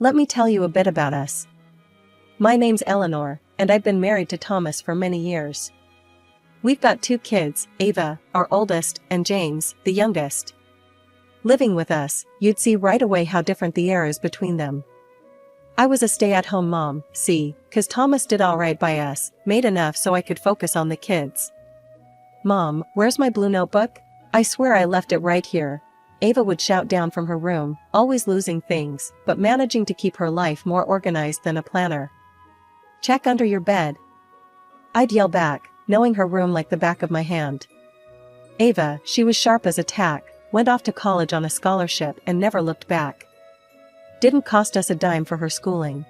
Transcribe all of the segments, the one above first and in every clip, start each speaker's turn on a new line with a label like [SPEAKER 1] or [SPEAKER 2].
[SPEAKER 1] Let me tell you a bit about us. My name's Eleanor, and I've been married to Thomas for many years. We've got 2 kids, Ava, our oldest, and James, the youngest. Living with us, you'd see right away how different the air is between them. I was a stay-at-home mom, see, 'cause Thomas did all right by us, made enough so I could focus on the kids. Mom, where's my blue notebook? I swear I left it right here. Ava would shout down from her room, always losing things, but managing to keep her life more organized than a planner. Check under your bed. I'd yell back, knowing her room like the back of my hand. Ava, she was sharp as a tack, went off to college on a scholarship and never looked back. Didn't cost us a dime for her schooling.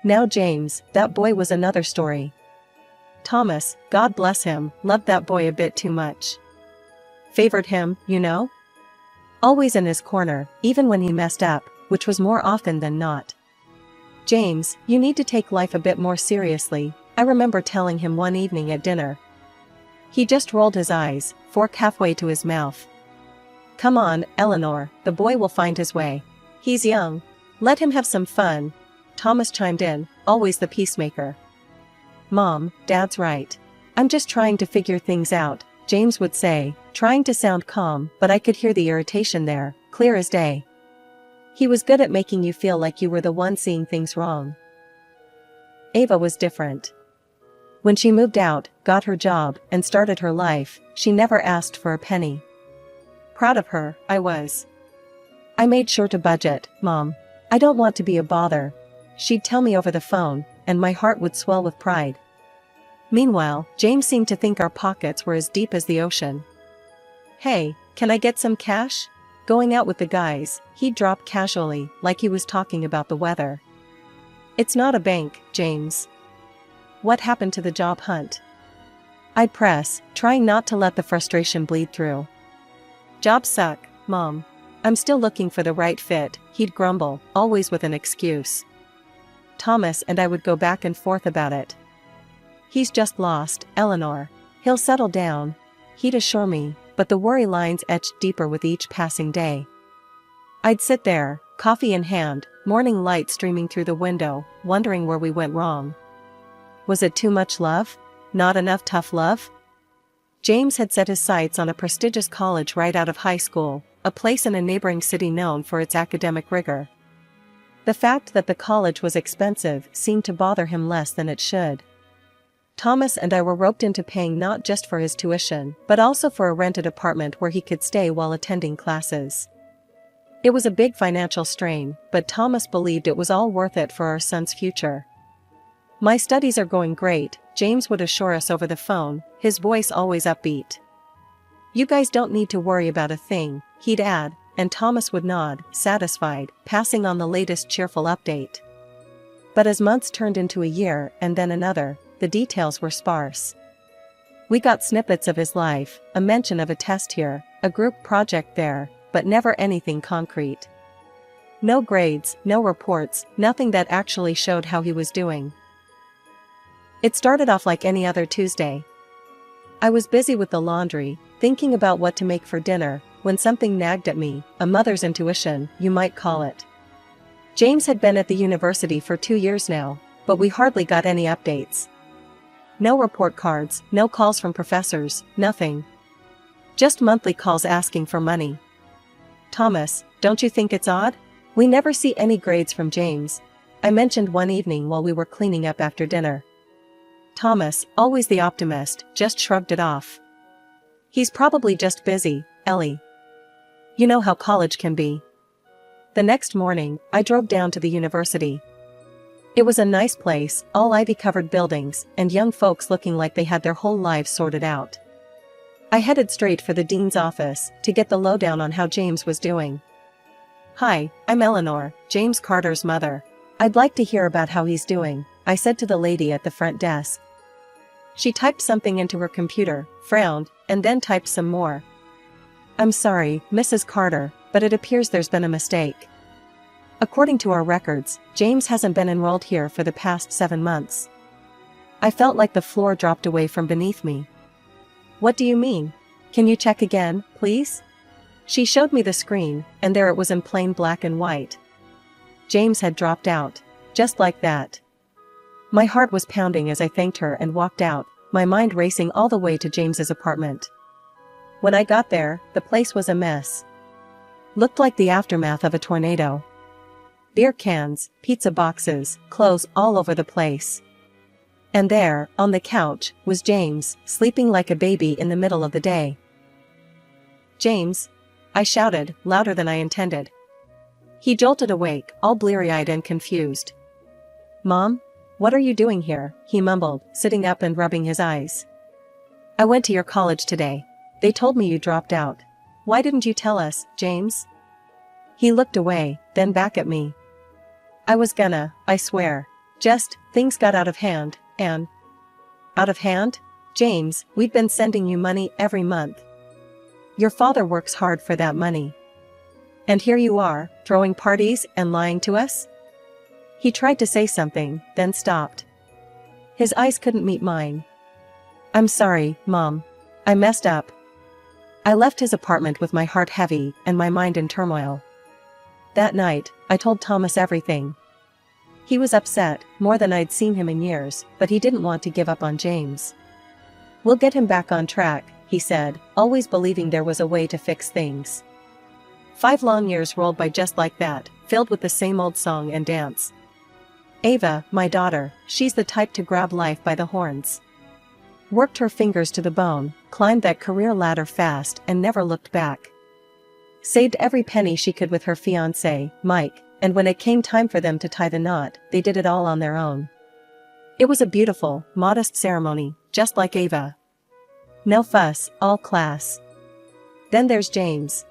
[SPEAKER 1] Now James, that boy was another story. Thomas, God bless him, loved that boy a bit too much. Favored him, you know? Always in his corner, even when he messed up, which was more often than not. James, you need to take life a bit more seriously, I remember telling him one evening at dinner. He just rolled his eyes, fork halfway to his mouth. Come on, Eleanor, the boy will find his way. He's young. Let him have some fun. Thomas chimed in, always the peacemaker. Mom, Dad's right. I'm just trying to figure things out, James would say, trying to sound calm, but I could hear the irritation there, clear as day. He was good at making you feel like you were the one seeing things wrong. Ava was different. When she moved out, got her job, and started her life, she never asked for a penny. Proud of her, I was. I made sure to budget, Mom. I don't want to be a bother. She'd tell me over the phone, and my heart would swell with pride. Meanwhile, James seemed to think our pockets were as deep as the ocean. Hey, can I get some cash? Going out with the guys, he'd drop casually, like he was talking about the weather. It's not a bank, James. What happened to the job hunt? I'd press, trying not to let the frustration bleed through. Jobs suck, Mom. I'm still looking for the right fit, he'd grumble, always with an excuse. Thomas and I would go back and forth about it. He's just lost, Eleanor. He'll settle down, he'd assure me, but the worry lines etched deeper with each passing day. I'd sit there, coffee in hand, morning light streaming through the window, wondering where we went wrong. Was it too much love? Not enough tough love? James had set his sights on a prestigious college right out of high school, a place in a neighboring city known for its academic rigor. The fact that the college was expensive seemed to bother him less than it should. Thomas and I were roped into paying not just for his tuition, but also for a rented apartment where he could stay while attending classes. It was a big financial strain, but Thomas believed it was all worth it for our son's future. My studies are going great, James would assure us over the phone, his voice always upbeat. You guys don't need to worry about a thing, he'd add, and Thomas would nod, satisfied, passing on the latest cheerful update. But as months turned into a year and then another, the details were sparse. We got snippets of his life, a mention of a test here, a group project there, but never anything concrete. No grades, no reports, nothing that actually showed how he was doing. It started off like any other Tuesday. I was busy with the laundry, thinking about what to make for dinner, when something nagged at me, a mother's intuition, you might call it. James had been at the university for 2 years now, but we hardly got any updates. No report cards, no calls from professors, nothing. Just monthly calls asking for money. Thomas, don't you think it's odd? We never see any grades from James, I mentioned one evening while we were cleaning up after dinner. Thomas, always the optimist, just shrugged it off. He's probably just busy, Ellie. You know how college can be. The next morning, I drove down to the university. It was a nice place, all ivy-covered buildings, and young folks looking like they had their whole lives sorted out. I headed straight for the dean's office, to get the lowdown on how James was doing. Hi, I'm Eleanor, James Carter's mother. I'd like to hear about how he's doing, I said to the lady at the front desk. She typed something into her computer, frowned, and then typed some more. I'm sorry, Mrs. Carter, but it appears there's been a mistake. According to our records, James hasn't been enrolled here for the past 7 months. I felt like the floor dropped away from beneath me. What do you mean? Can you check again, please? She showed me the screen, and there it was in plain black and white. James had dropped out. Just like that. My heart was pounding as I thanked her and walked out, my mind racing all the way to James's apartment. When I got there, the place was a mess. Looked like the aftermath of a tornado. Beer cans, pizza boxes, clothes all over the place. And there, on the couch, was James, sleeping like a baby in the middle of the day. "James!" I shouted, louder than I intended. He jolted awake, all bleary-eyed and confused. "Mom? What are you doing here?" he mumbled, sitting up and rubbing his eyes. "I went to your college today. They told me you dropped out. Why didn't you tell us, James?" He looked away, then back at me. "I was gonna, I swear. Just, things got out of hand, and..." "Out of hand? James, we've been sending you money every month. Your father works hard for that money. And here you are, throwing parties and lying to us?" He tried to say something, then stopped. His eyes couldn't meet mine. "I'm sorry, Mom. I messed up." I left his apartment with my heart heavy and my mind in turmoil. That night, I told Thomas everything. He was upset, more than I'd seen him in years, but he didn't want to give up on James. "We'll get him back on track," he said, always believing there was a way to fix things. 5 long years rolled by just like that, filled with the same old song and dance. Ava, my daughter, she's the type to grab life by the horns. Worked her fingers to the bone, climbed that career ladder fast and never looked back. Saved every penny she could with her fiancé, Mike, and when it came time for them to tie the knot, they did it all on their own. It was a beautiful, modest ceremony, just like Ava. No fuss, all class. Then there's James.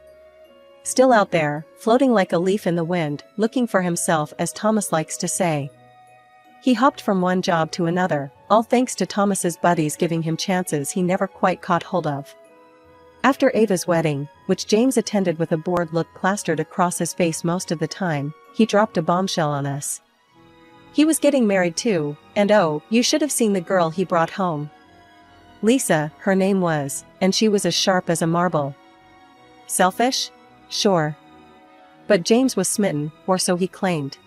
[SPEAKER 1] Still out there, floating like a leaf in the wind, looking for himself, as Thomas likes to say. He hopped from one job to another, all thanks to Thomas's buddies giving him chances he never quite caught hold of. After Ava's wedding, which James attended with a bored look plastered across his face most of the time, he dropped a bombshell on us. He was getting married too, and oh, you should have seen the girl he brought home. Lisa, her name was, and she was as sharp as a marble. Selfish? Sure. But James was smitten, or so he claimed.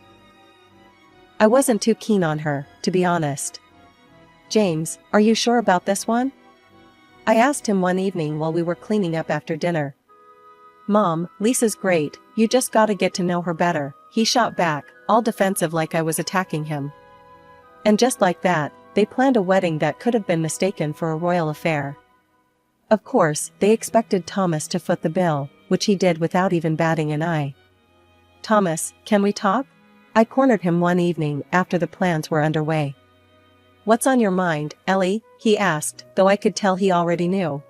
[SPEAKER 1] I wasn't too keen on her, to be honest. "James, are you sure about this one?" I asked him one evening while we were cleaning up after dinner. "Mom, Lisa's great, you just gotta get to know her better," he shot back, all defensive like I was attacking him. And just like that, they planned a wedding that could have been mistaken for a royal affair. Of course, they expected Thomas to foot the bill, which he did without even batting an eye. "Thomas, can we talk?" I cornered him one evening after the plans were underway. "What's on your mind, Ellie?" he asked, though I could tell he already knew.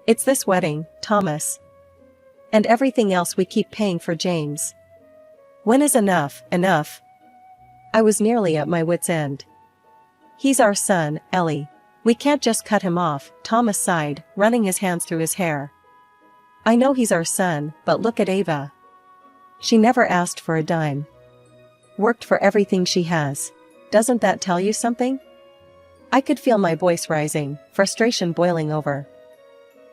[SPEAKER 1] "It's this wedding, Thomas. And everything else we keep paying for James. When is enough, enough?" I was nearly at my wit's end. "He's our son, Ellie. We can't just cut him off," Thomas sighed, running his hands through his hair. "I know he's our son, but look at Ava. She never asked for a dime. Worked for everything she has. Doesn't that tell you something?" I could feel my voice rising, frustration boiling over.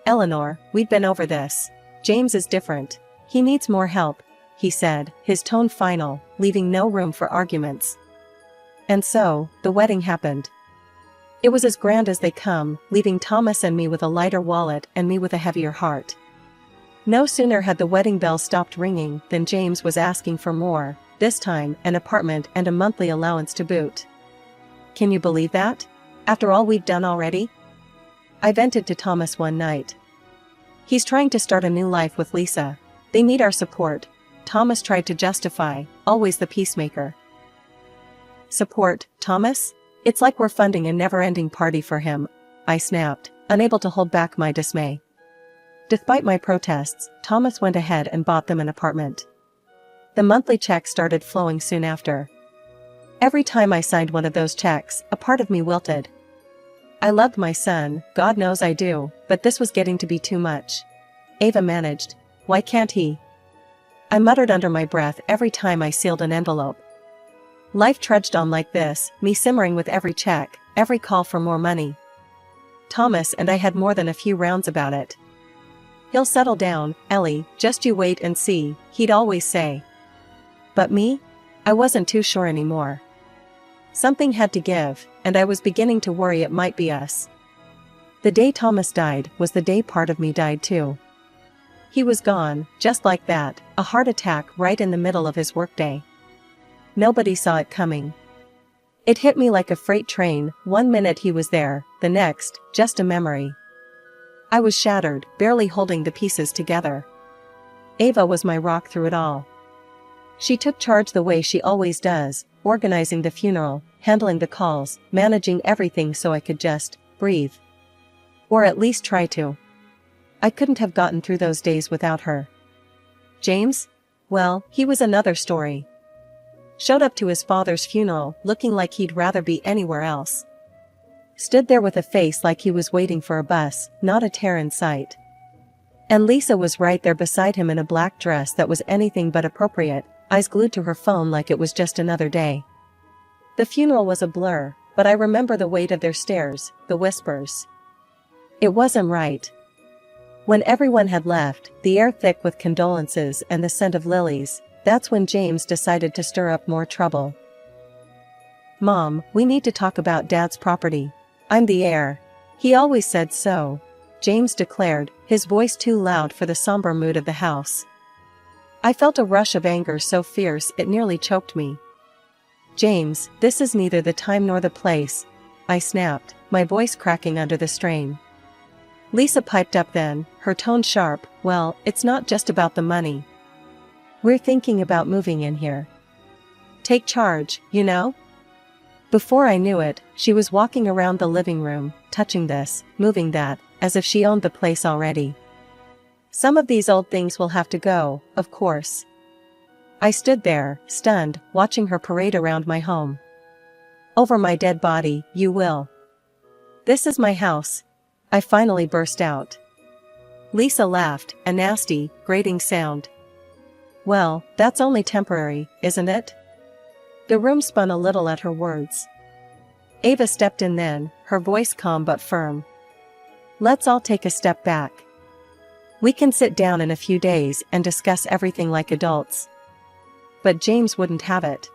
[SPEAKER 1] "Eleanor, we've been over this. James is different. He needs more help," he said, his tone final, leaving no room for arguments. And so, the wedding happened. It was as grand as they come, leaving Thomas and me with a lighter wallet and me with a heavier heart. No sooner had the wedding bell stopped ringing than James was asking for more, this time an apartment and a monthly allowance to boot. Can you believe that? After all we've done already? I vented to Thomas one night. "He's trying to start a new life with Lisa. They need our support," Thomas tried to justify, always the peacemaker. "Support, Thomas? It's like we're funding a never-ending party for him," I snapped, unable to hold back my dismay. Despite my protests, Thomas went ahead and bought them an apartment. The monthly check started flowing soon after. Every time I signed one of those checks, a part of me wilted. I loved my son, God knows I do, but this was getting to be too much. Ava managed. Why can't he? I muttered under my breath every time I sealed an envelope. Life trudged on like this, me simmering with every check, every call for more money. Thomas and I had more than a few rounds about it. "He'll settle down, Ellie, just you wait and see," he'd always say. But me? I wasn't too sure anymore. Something had to give, and I was beginning to worry it might be us. The day Thomas died was the day part of me died too. He was gone, just like that, a heart attack right in the middle of his workday. Nobody saw it coming. It hit me like a freight train, one minute he was there, the next, just a memory. I was shattered, barely holding the pieces together. Ava was my rock through it all. She took charge the way she always does, organizing the funeral, handling the calls, managing everything so I could just breathe. Or at least try to. I couldn't have gotten through those days without her. James? Well, he was another story. Showed up to his father's funeral looking like he'd rather be anywhere else. Stood there with a face like he was waiting for a bus, not a tear in sight. And Lisa was right there beside him in a black dress that was anything but appropriate, eyes glued to her phone like it was just another day. The funeral was a blur, but I remember the weight of their stares, the whispers. It wasn't right. When everyone had left, the air thick with condolences and the scent of lilies, that's when James decided to stir up more trouble. Mom, we need to talk about Dad's property. I'm the heir. He always said so, James declared, his voice too loud for the somber mood of the house. I felt a rush of anger so fierce it nearly choked me. James, this is neither the time nor the place, I snapped, my voice cracking under the strain. Lisa piped up then, her tone sharp, well, it's not just about the money. We're thinking about moving in here. Take charge, you know? Before I knew it, she was walking around the living room, touching this, moving that, as if she owned the place already. Some of these old things will have to go, of course. I stood there, stunned, watching her parade around my home. Over my dead body, you will. This is my house. I finally burst out. Lisa laughed, a nasty, grating sound. Well, that's only temporary, isn't it? The room spun a little at her words. Ava stepped in then, her voice calm but firm. Let's all take a step back. We can sit down in a few days and discuss everything like adults. But James wouldn't have it.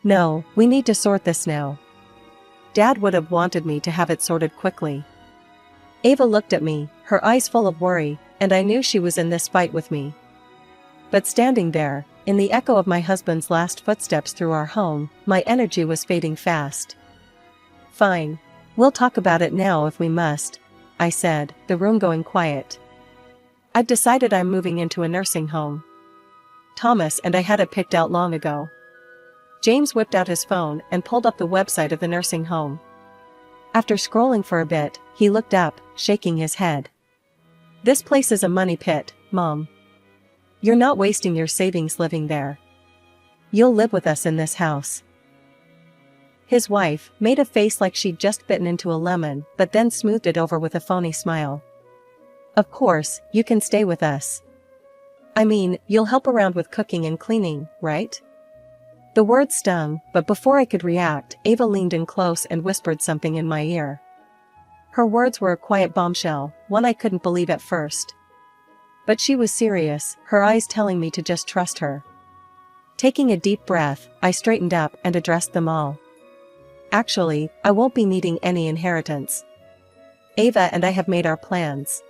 [SPEAKER 1] No, we need to sort this now. Dad would have wanted me to have it sorted quickly. Ava looked at me, her eyes full of worry, and I knew she was in this fight with me. But standing there, in the echo of my husband's last footsteps through our home, my energy was fading fast. Fine. We'll talk about it now if we must, I said, the room going quiet. I've decided I'm moving into a nursing home. Thomas and I had it picked out long ago. James whipped out his phone and pulled up the website of the nursing home. After scrolling for a bit, he looked up, shaking his head. This place is a money pit, Mom. You're not wasting your savings living there. You'll live with us in this house. His wife made a face like she'd just bitten into a lemon, but then smoothed it over with a phony smile. Of course, you can stay with us. I mean, you'll help around with cooking and cleaning, right? The words stung, but before I could react, Ava leaned in close and whispered something in my ear. Her words were a quiet bombshell, one I couldn't believe at first. But she was serious, her eyes telling me to just trust her. Taking a deep breath, I straightened up and addressed them all. Actually, I won't be needing any inheritance. Ava and I have made our plans.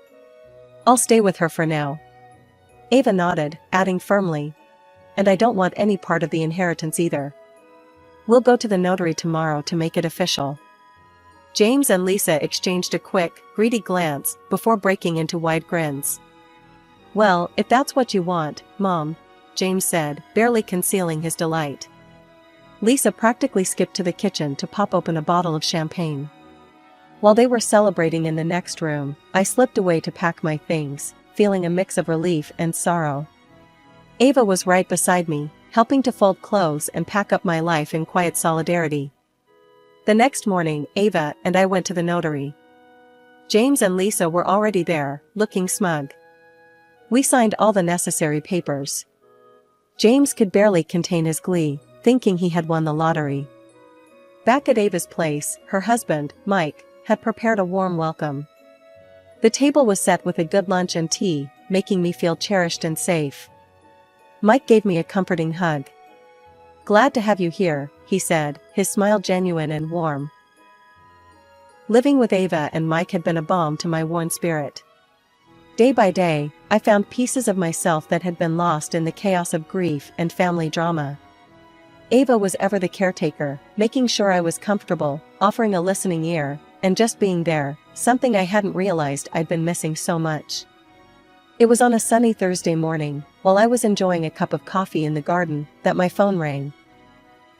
[SPEAKER 1] I'll stay with her for now. Ava nodded, adding firmly. And I don't want any part of the inheritance either. We'll go to the notary tomorrow to make it official. James and Lisa exchanged a quick, greedy glance before breaking into wide grins. Well, if that's what you want, Mom, James said, barely concealing his delight. Lisa practically skipped to the kitchen to pop open a bottle of champagne. While they were celebrating in the next room, I slipped away to pack my things, feeling a mix of relief and sorrow. Ava was right beside me, helping to fold clothes and pack up my life in quiet solidarity. The next morning, Ava and I went to the notary. James and Lisa were already there, looking smug. We signed all the necessary papers. James could barely contain his glee, thinking he had won the lottery. Back at Ava's place, her husband, Mike, had prepared a warm welcome. The table was set with a good lunch and tea, making me feel cherished and safe. Mike gave me a comforting hug. Glad to have you here, he said, his smile genuine and warm. Living with Ava and Mike had been a balm to my worn spirit. Day by day, I found pieces of myself that had been lost in the chaos of grief and family drama. Ava was ever the caretaker, making sure I was comfortable, offering a listening ear, and just being there, something I hadn't realized I'd been missing so much. It was on a sunny Thursday morning, while I was enjoying a cup of coffee in the garden, that my phone rang.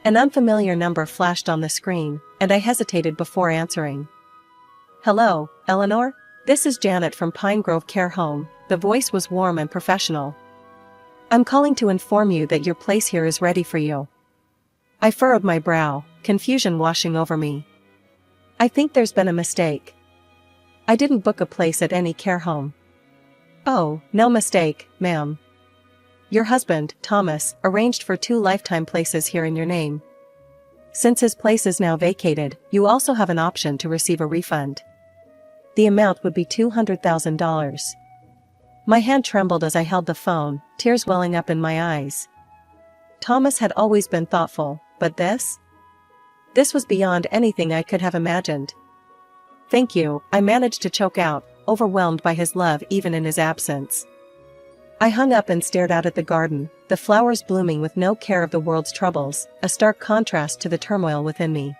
[SPEAKER 1] An unfamiliar number flashed on the screen, and I hesitated before answering. Hello, Eleanor? This is Janet from Pine Grove Care Home. The voice was warm and professional. I'm calling to inform you that your place here is ready for you. I furrowed my brow, confusion washing over me. I think there's been a mistake. I didn't book a place at any care home. Oh, no mistake, ma'am. Your husband, Thomas, arranged for 2 lifetime places here in your name. Since his place is now vacated, you also have an option to receive a refund. The amount would be $200,000. My hand trembled as I held the phone, tears welling up in my eyes. Thomas had always been thoughtful, but this? This was beyond anything I could have imagined. Thank you, I managed to choke out, overwhelmed by his love even in his absence. I hung up and stared out at the garden, the flowers blooming with no care of the world's troubles, a stark contrast to the turmoil within me.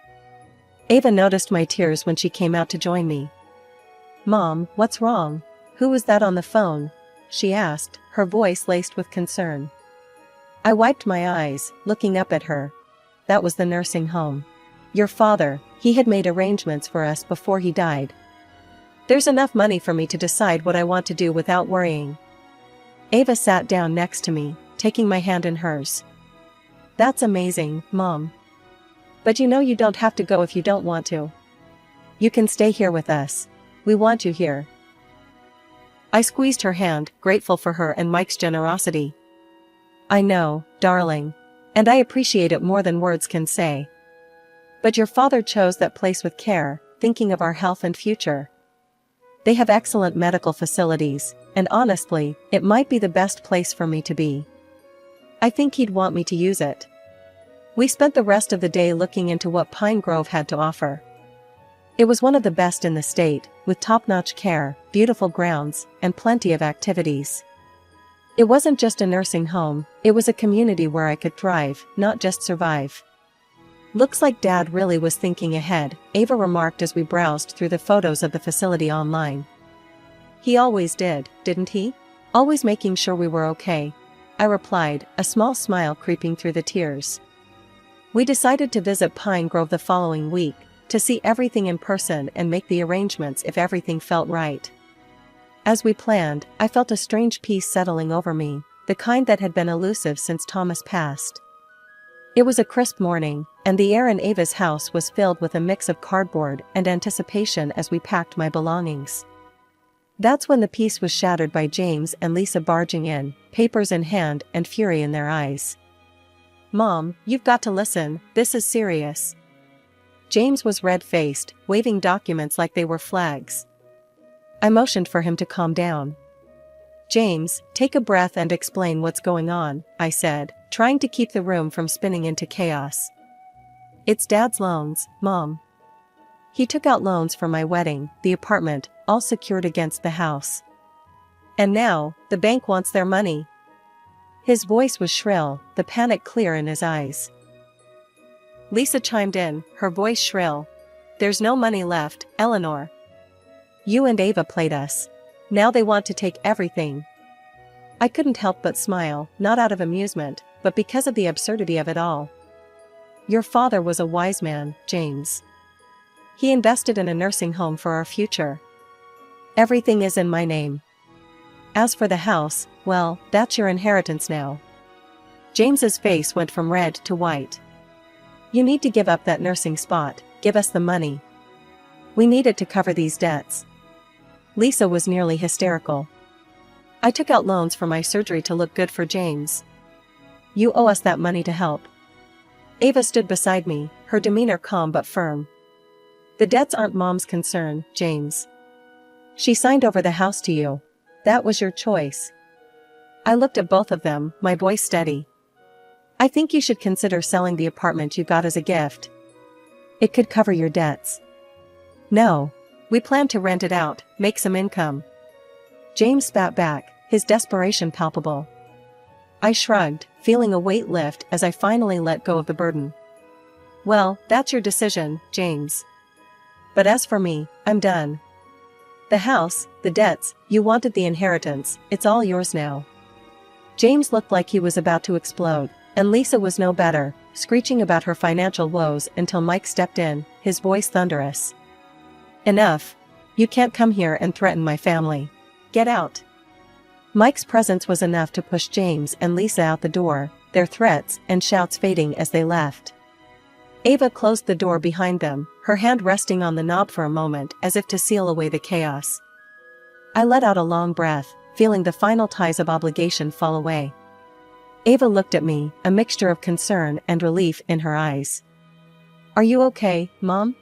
[SPEAKER 1] Ava noticed my tears when she came out to join me. Mom, what's wrong? Who was that on the phone? She asked, her voice laced with concern. I wiped my eyes, looking up at her. That was the nursing home. Your father, he had made arrangements for us before he died. There's enough money for me to decide what I want to do without worrying. Ava sat down next to me, taking my hand in hers. That's amazing, Mom. But you know you don't have to go if you don't want to. You can stay here with us. We want you here. I squeezed her hand, grateful for her and Mike's generosity. I know, darling. And I appreciate it more than words can say. But your father chose that place with care, thinking of our health and future. They have excellent medical facilities, and honestly, it might be the best place for me to be. I think he'd want me to use it. We spent the rest of the day looking into what Pine Grove had to offer. It was one of the best in the state, with top-notch care, beautiful grounds, and plenty of activities. It wasn't just a nursing home, it was a community where I could thrive, not just survive. Looks like Dad really was thinking ahead, Ava remarked as we browsed through the photos of the facility online. He always did, didn't he? Always making sure we were okay. I replied, a small smile creeping through the tears. We decided to visit Pine Grove the following week, to see everything in person and make the arrangements if everything felt right. As we planned, I felt a strange peace settling over me, the kind that had been elusive since Thomas passed. It was a crisp morning, and the air in Ava's house was filled with a mix of cardboard and anticipation as we packed my belongings. That's when the peace was shattered by James and Lisa barging in, papers in hand and fury in their eyes. Mom, you've got to listen, this is serious. James was red-faced, waving documents like they were flags. I motioned for him to calm down. James, take a breath and explain what's going on, I said, trying to keep the room from spinning into chaos. It's Dad's loans, Mom. He took out loans for my wedding, the apartment, all secured against the house. And now, the bank wants their money. His voice was shrill, the panic clear in his eyes. Lisa chimed in, her voice shrill. There's no money left, Eleanor. You and Ava played us. Now they want to take everything. I couldn't help but smile, not out of amusement, but because of the absurdity of it all. Your father was a wise man, James. He invested in a nursing home for our future. Everything is in my name. As for the house, well, that's your inheritance now. James's face went from red to white. You need to give up that nursing spot, give us the money. We need it to cover these debts. Lisa was nearly hysterical. I took out loans for my surgery to look good for James. You owe us that money to help. Ava stood beside me, her demeanor calm but firm. The debts aren't Mom's concern, James. She signed over the house to you. That was your choice. I looked at both of them, my voice steady. I think you should consider selling the apartment you got as a gift. It could cover your debts. No. We plan to rent it out, make some income. James spat back, his desperation palpable. I shrugged, feeling a weight lift as I finally let go of the burden. Well, that's your decision, James. But as for me, I'm done. The house, the debts, you wanted the inheritance, it's all yours now. James looked like he was about to explode, and Lisa was no better, screeching about her financial woes until Mike stepped in, his voice thunderous. Enough. You can't come here and threaten my family. Get out. Mike's presence was enough to push James and Lisa out the door, their threats and shouts fading as they left. Ava closed the door behind them, her hand resting on the knob for a moment as if to seal away the chaos. I let out a long breath, feeling the final ties of obligation fall away. Ava looked at me, a mixture of concern and relief in her eyes. Are you okay, Mom?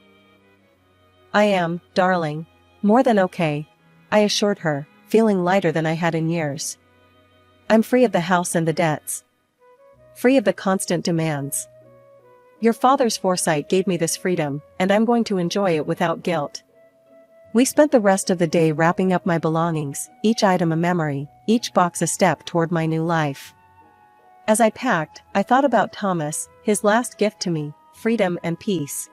[SPEAKER 1] I am, darling. More than okay, I assured her, feeling lighter than I had in years. I'm free of the house and the debts. Free of the constant demands. Your father's foresight gave me this freedom, and I'm going to enjoy it without guilt. We spent the rest of the day wrapping up my belongings, each item a memory, each box a step toward my new life. As I packed, I thought about Thomas, his last gift to me, freedom and peace.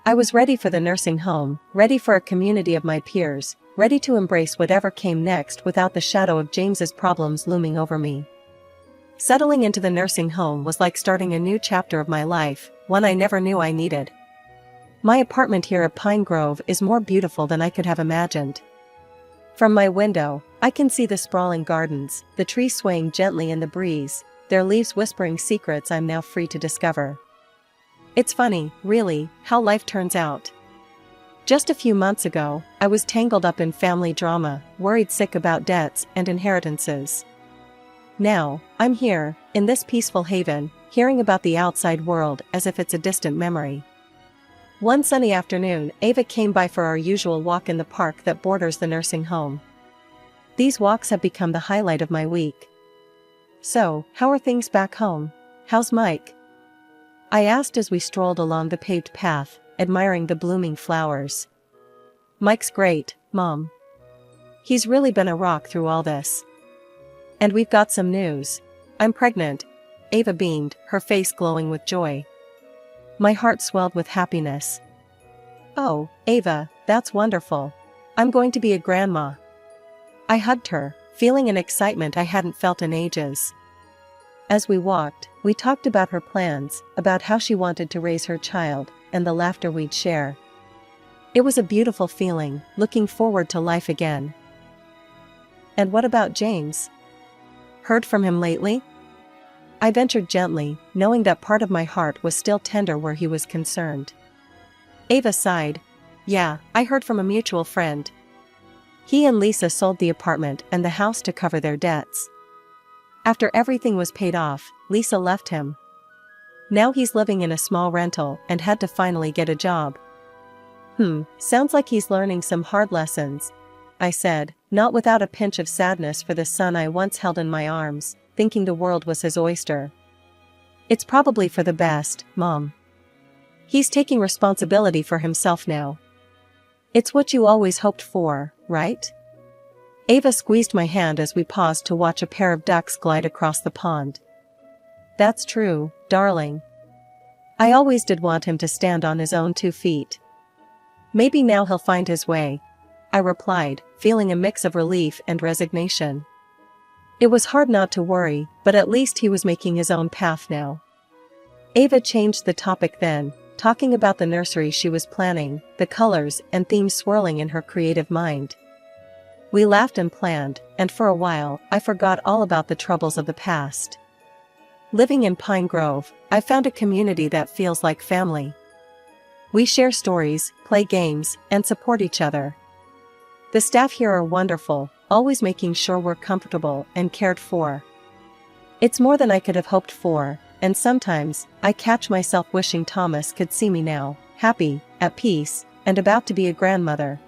[SPEAKER 1] I was ready for the nursing home, ready for a community of my peers, ready to embrace whatever came next without the shadow of James's problems looming over me. Settling into the nursing home was like starting a new chapter of my life, one I never knew I needed. My apartment here at Pine Grove is more beautiful than I could have imagined. From my window, I can see the sprawling gardens, the trees swaying gently in the breeze, their leaves whispering secrets I'm now free to discover. It's funny, really, how life turns out. Just a few months ago, I was tangled up in family drama, worried sick about debts and inheritances. Now, I'm here, in this peaceful haven, hearing about the outside world as if it's a distant memory. One sunny afternoon, Ava came by for our usual walk in the park that borders the nursing home. These walks have become the highlight of my week. So, how are things back home? How's Mike? I asked as we strolled along the paved path, admiring the blooming flowers. Mike's great, Mom. He's really been a rock through all this. And we've got some news. I'm pregnant. Ava beamed, her face glowing with joy. My heart swelled with happiness. Oh, Ava, that's wonderful. I'm going to be a grandma. I hugged her, feeling an excitement I hadn't felt in ages. As we walked, we talked about her plans, about how she wanted to raise her child, and the laughter we'd share. It was a beautiful feeling, looking forward to life again. And what about James? Heard from him lately? I ventured gently, knowing that part of my heart was still tender where he was concerned. Ava sighed. Yeah, I heard from a mutual friend. He and Lisa sold the apartment and the house to cover their debts. After everything was paid off, Lisa left him. Now he's living in a small rental and had to finally get a job. Sounds like he's learning some hard lessons, I said, not without a pinch of sadness for the son I once held in my arms, thinking the world was his oyster. It's probably for the best, Mom. He's taking responsibility for himself now. It's what you always hoped for, right? Ava squeezed my hand as we paused to watch a pair of ducks glide across the pond. That's true, darling. I always did want him to stand on his own 2 feet. Maybe now he'll find his way, I replied, feeling a mix of relief and resignation. It was hard not to worry, but at least he was making his own path now. Ava changed the topic then, talking about the nursery she was planning, the colors and themes swirling in her creative mind. We laughed and planned, and for a while, I forgot all about the troubles of the past. Living in Pine Grove, I found a community that feels like family. We share stories, play games, and support each other. The staff here are wonderful, always making sure we're comfortable and cared for. It's more than I could have hoped for, and sometimes, I catch myself wishing Thomas could see me now, happy, at peace, and about to be a grandmother,